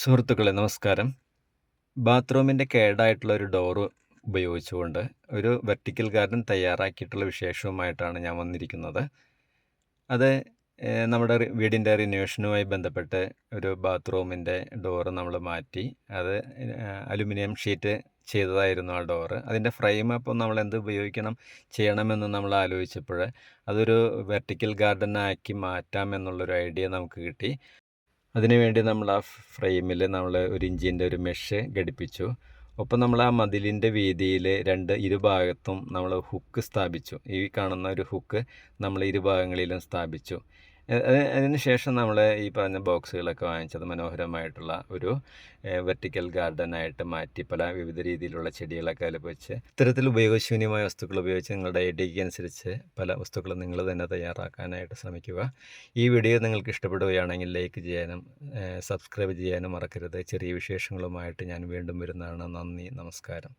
സുഹൃത്തുക്കളെ നമസ്കാരം. ബാത്റൂമിൻ്റെ കേടായിട്ടുള്ള ഒരു ഡോറ് ഉപയോഗിച്ചുകൊണ്ട് ഒരു വെർട്ടിക്കൽ ഗാർഡൻ തയ്യാറാക്കിയിട്ടുള്ള വിശേഷവുമായിട്ടാണ് ഞാൻ വന്നിരിക്കുന്നത്. അത് നമ്മുടെ വീടിൻ്റെ റിനോവേഷനുമായി ബന്ധപ്പെട്ട് ഒരു ബാത്റൂമിൻ്റെ ഡോറ് നമ്മൾ മാറ്റി. അത് അലുമിനിയം ഷീറ്റ് ചെയ്തതായിരുന്നു ആ ഡോറ്. അതിൻ്റെ ഫ്രെയിം അപ്പോൾ നമ്മൾ എന്ത് ചെയ്യണമെന്ന് നമ്മൾ ആലോചിച്ചപ്പോൾ അതൊരു വെർട്ടിക്കൽ ഗാർഡനാക്കി മാറ്റാമെന്നുള്ളൊരു ഐഡിയ നമുക്ക് കിട്ടി. അതിനുവേണ്ടി നമ്മൾ ആ ഫ്രെയിമിൽ നമ്മൾ 1 ഇഞ്ചിൻ്റെ ഒരു മെഷ് ഘടിപ്പിച്ചു. ഒപ്പം നമ്മൾ ആ മതിലിൻ്റെ വീതിയിൽ ഇരുഭാഗത്തും നമ്മൾ ഹുക്ക് സ്ഥാപിച്ചു. ഈ കാണുന്ന ഒരു ഹുക്ക് നമ്മൾ ഇരുഭാഗങ്ങളിലും സ്ഥാപിച്ചു. അതിന് ശേഷം നമ്മൾ ഈ പറഞ്ഞ ബോക്സുകളൊക്കെ വാങ്ങിച്ചത് മനോഹരമായിട്ടുള്ള ഒരു വെർട്ടിക്കൽ ഗാർഡനായിട്ട് മാറ്റി പല വിവിധ രീതിയിലുള്ള ചെടികളൊക്കെ അതിൽ വെച്ച് ഇത്തരത്തിൽ ഉപയോഗശൂന്യമായ വസ്തുക്കൾ ഉപയോഗിച്ച് നിങ്ങളുടെ ഐഡിയയ്ക്ക് അനുസരിച്ച് പല വസ്തുക്കളും നിങ്ങൾ തന്നെ തയ്യാറാക്കാനായിട്ട് ശ്രമിക്കുക. ഈ വീഡിയോ നിങ്ങൾക്ക് ഇഷ്ടപ്പെടുകയാണെങ്കിൽ ലൈക്ക് ചെയ്യാനും സബ്സ്ക്രൈബ് ചെയ്യാനും മറക്കരുത്. ചെറിയ വിശേഷങ്ങളുമായിട്ട് ഞാൻ വീണ്ടും വരുന്നതാണ്. നന്ദി, നമസ്കാരം.